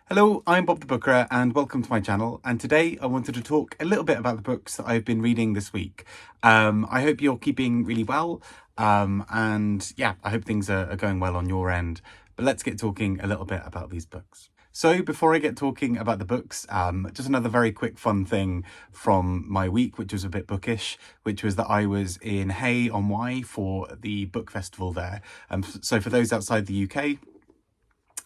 Hello, I'm Bob the Booker and welcome to my channel, and today I wanted to talk a little bit about the books that I've been reading this week. I hope you're keeping really well, and yeah, I hope things are going well on your end, but let's get talking a little bit about these books. So before I get talking about the books, just another very quick fun thing from my week, which was a bit bookish, which was that I was in Hay on Wye for the book festival there. So for those outside the UK,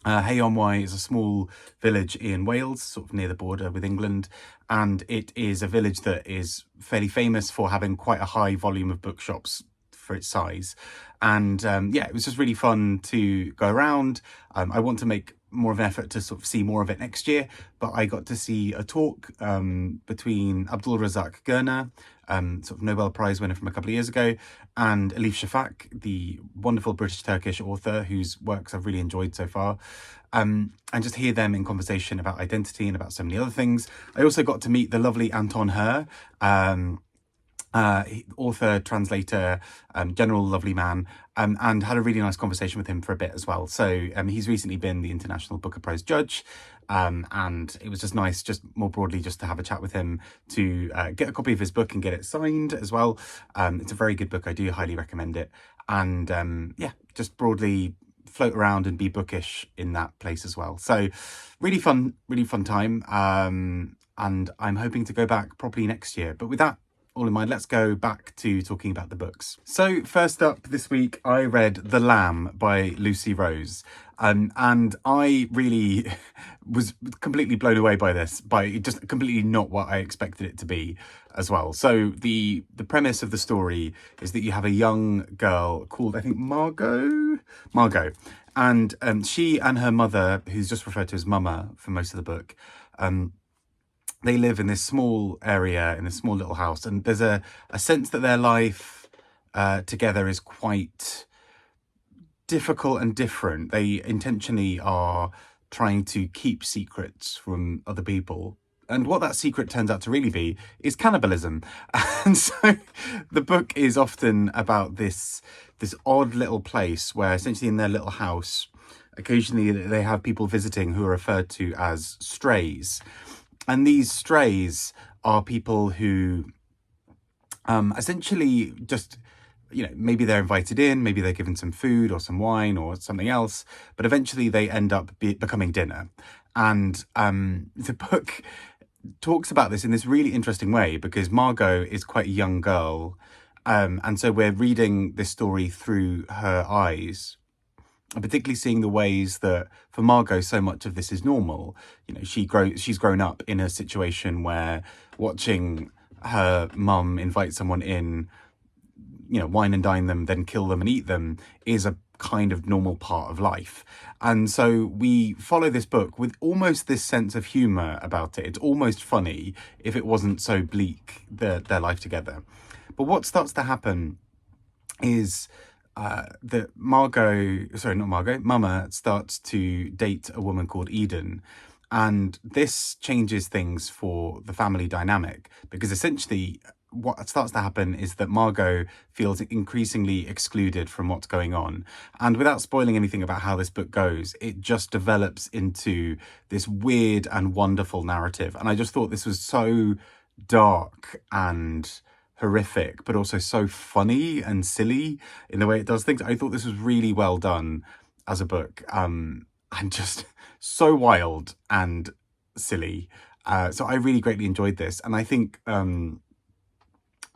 Hay on Wye is a small village in Wales, sort of near the border with England, and it is a village that is fairly famous for having quite a high volume of bookshops for its size. And yeah, it was just really fun to go around. I want to make more of an effort to sort of see more of it next year, but I got to see a talk between Abdul Razak Gurna, sort of Nobel Prize winner from a couple of years ago, and Elif Shafak, the wonderful British-Turkish author whose works I've really enjoyed so far, and just hear them in conversation about identity and about so many other things. I also got to meet the lovely Anton author, translator, general lovely man, and had a really nice conversation with him for a bit as well. So he's recently been the International Booker Prose judge, and it was just nice, just more broadly, just to have a chat with him, to get a copy of his book and get it signed as well. It's a very good book. I do highly recommend it. And yeah, just broadly float around and be bookish in that place as well. So really fun time. And I'm hoping to go back properly next year. But with that all in mind, let's go back to talking about the books. So first up this week, I read The Lamb by Lucy Rose. And I really was completely blown away by this, by just completely not what I expected it to be as well. So the premise of the story is that you have a young girl called, I think, Margot, and she and her mother, who's just referred to as Mama for most of the book, they live in this small area, in this small little house, and there's a sense that their life together is quite difficult and different. They intentionally are trying to keep secrets from other people. And what that secret turns out to really be is cannibalism. And so the book is often about this odd little place where essentially in their little house, occasionally they have people visiting who are referred to as strays. And these strays are people who essentially just, maybe they're invited in, maybe they're given some food or some wine or something else, but eventually they end up becoming dinner. And the book talks about this in this really interesting way because Margot is quite a young girl. And so we're reading this story through her eyes, and particularly seeing the ways that for Margot, so much of this is normal. She's grown up in a situation where watching her mum invite someone in, wine and dine them, then kill them and eat them is a kind of normal part of life. And so we follow this book with almost this sense of humour about it. It's almost funny if it wasn't so bleak, their life together. But what starts to happen is that Mama starts to date a woman called Eden. And this changes things for the family dynamic, because essentially what starts to happen is that Margot feels increasingly excluded from what's going on. And without spoiling anything about how this book goes, it just develops into this weird and wonderful narrative. And I just thought this was so dark and horrific, but also so funny and silly in the way it does things. I thought this was really well done as a book, and just so wild and silly. So I really greatly enjoyed this. And I think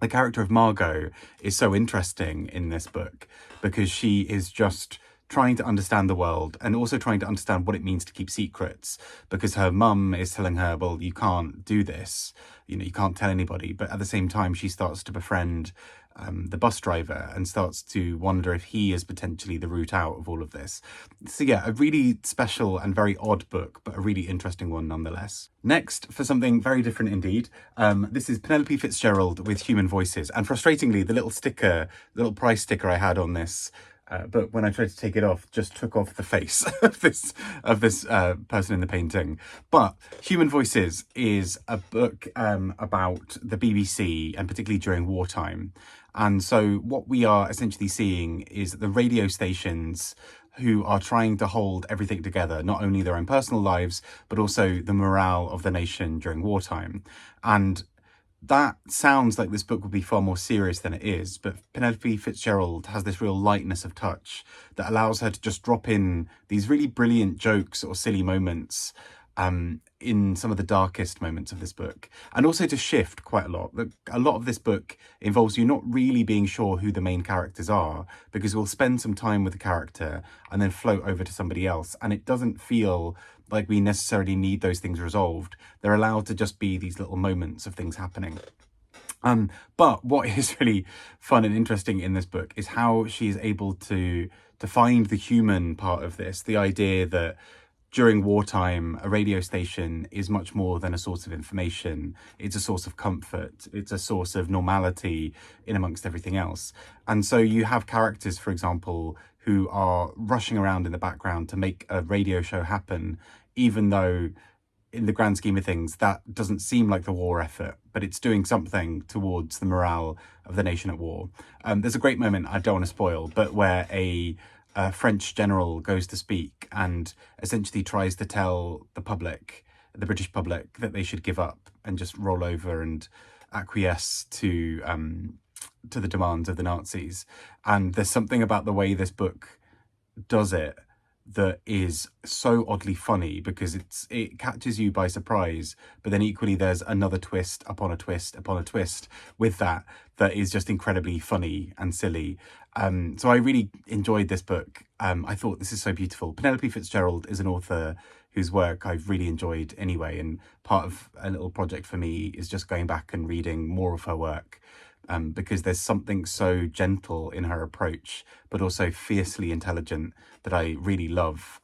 the character of Margot is so interesting in this book because she is just trying to understand the world and also trying to understand what it means to keep secrets, because her mum is telling her, well, you can't do this, you can't tell anybody. But at the same time, she starts to befriend the bus driver and starts to wonder if he is potentially the route out of all of this. So yeah, a really special and very odd book, but a really interesting one nonetheless. Next, for something very different indeed, this is Penelope Fitzgerald with Human Voices. And frustratingly, the little price sticker I had on this, but when I tried to take it off, just took off the face of this person in the painting. But Human Voices is a book about the BBC, and particularly during wartime. And so what we are essentially seeing is that the radio stations who are trying to hold everything together, not only their own personal lives, but also the morale of the nation during wartime. And that sounds like this book would be far more serious than it is, but Penelope Fitzgerald has this real lightness of touch that allows her to just drop in these really brilliant jokes or silly moments in some of the darkest moments of this book, and also to shift quite a lot. A lot of this book involves you not really being sure who the main characters are, because we'll spend some time with the character and then float over to somebody else, and it doesn't feel like we necessarily need those things resolved. They're allowed to just be these little moments of things happening. But what is really fun and interesting in this book is how she is able to find the human part of this, the idea that during wartime, a radio station is much more than a source of information. It's a source of comfort. It's a source of normality in amongst everything else. And so you have characters, for example, who are rushing around in the background to make a radio show happen, even though in the grand scheme of things, that doesn't seem like the war effort, but it's doing something towards the morale of the nation at war. There's a great moment, I don't want to spoil, but where a French general goes to speak and essentially tries to tell the public, the British public, that they should give up and just roll over and acquiesce to the demands of the Nazis. And there's something about the way this book does it that is so oddly funny, because it catches you by surprise, but then equally there's another twist upon a twist upon a twist with that is just incredibly funny and silly. So I really enjoyed this book. I thought this is so beautiful. Penelope Fitzgerald is an author whose work I've really enjoyed anyway, and part of a little project for me is just going back and reading more of her work. Because there's something so gentle in her approach, but also fiercely intelligent, that I really love.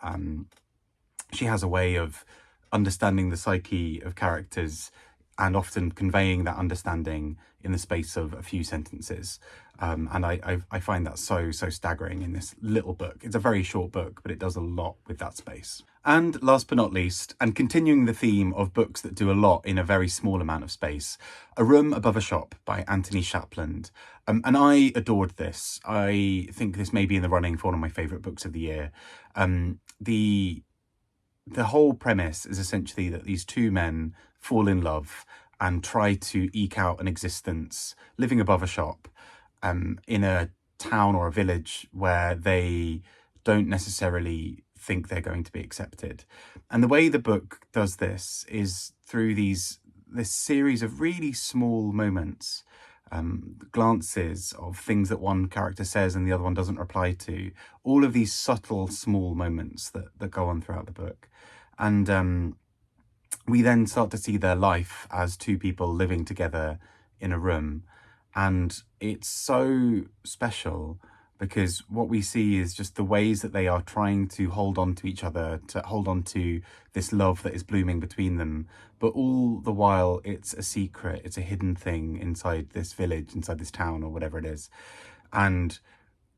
She has a way of understanding the psyche of characters and often conveying that understanding in the space of a few sentences. And I find that so staggering in this little book. It's a very short book, but it does a lot with that space. And last but not least, and continuing the theme of books that do a lot in a very small amount of space, A Room Above a Shop by Anton Shapland. And I adored this. I think this may be in the running for one of my favourite books of the year. The whole premise is essentially that these two men fall in love and try to eke out an existence living above a shop in a town or a village where they don't necessarily think they're going to be accepted. And the way the book does this is through this series of really small moments, glances of things that one character says and the other one doesn't reply to, all of these subtle small moments that go on throughout the book. And we then start to see their life as two people living together in a room. And it's so special, because what we see is just the ways that they are trying to hold on to each other, to hold on to this love that is blooming between them. But all the while, it's a secret, it's a hidden thing inside this village, inside this town, or whatever it is. And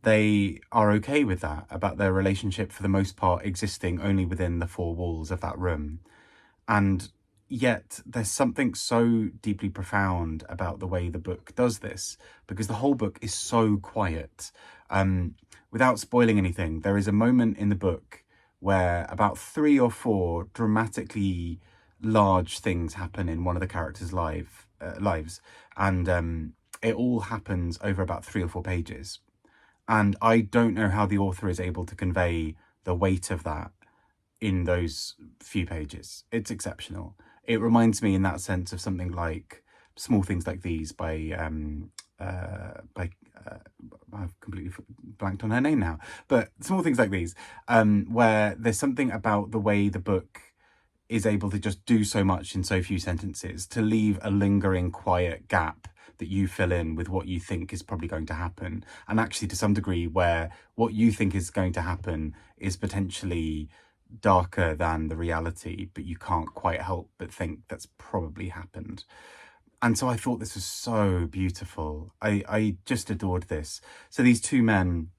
they are okay with that, about their relationship for the most part existing only within the four walls of that room. And yet there's something so deeply profound about the way the book does this, because the whole book is so quiet. Without spoiling anything, there is a moment in the book where about 3 or 4 dramatically large things happen in one of the characters' lives, and it all happens over about 3 or 4 pages. And I don't know how the author is able to convey the weight of that in those few pages. It's exceptional. It reminds me in that sense of something like Small Things Like These by I've completely blanked on her name now, but Small Things Like These, where there's something about the way the book is able to just do so much in so few sentences, to leave a lingering quiet gap that you fill in with what you think is probably going to happen. And actually, to some degree, where what you think is going to happen is potentially darker than the reality, but you can't quite help but think that's probably happened. And so I thought this was so beautiful. I just adored this. So these two men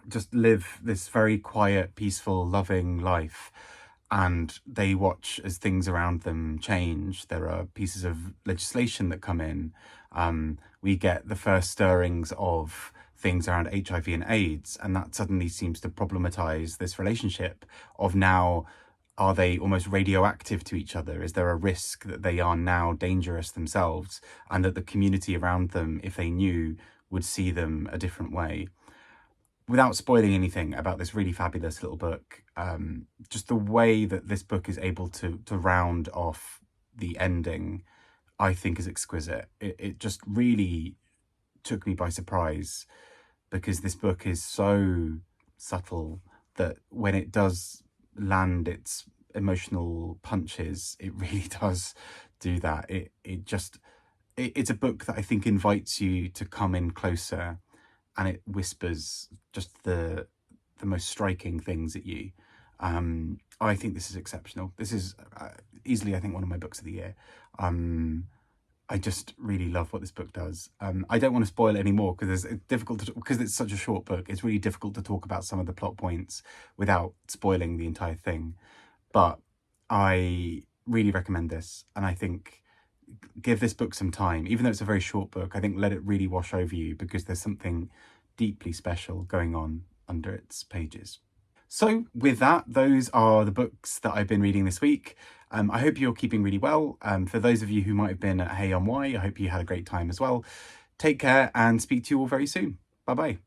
just live this very quiet, peaceful, loving life, and they watch as things around them change. There are pieces of legislation that come in. We get the first stirrings of things around HIV and AIDS, and that suddenly seems to problematize this relationship of now, are they almost radioactive to each other? Is there a risk that they are now dangerous themselves, and that the community around them, if they knew, would see them a different way? Without spoiling anything about this really fabulous little book, just the way that this book is able to round off the ending, I think, is exquisite. It just really took me by surprise, because this book is so subtle that when it does land its emotional punches, it really does do that. It's a book that I think invites you to come in closer, and it whispers just the most striking things at you. I think this is exceptional. This is easily, I think, one of my books of the year. I just really love what this book does. I don't want to spoil it anymore because it's difficult because it's such a short book. It's really difficult to talk about some of the plot points without spoiling the entire thing. But I really recommend this, and I think give this book some time. Even though it's a very short book, I think let it really wash over you, because there's something deeply special going on under its pages. So with that, those are the books that I've been reading this week. I hope you're keeping really well. For those of you who might have been at Hey on Why, I hope you had a great time as well. Take care and speak to you all very soon. Bye bye.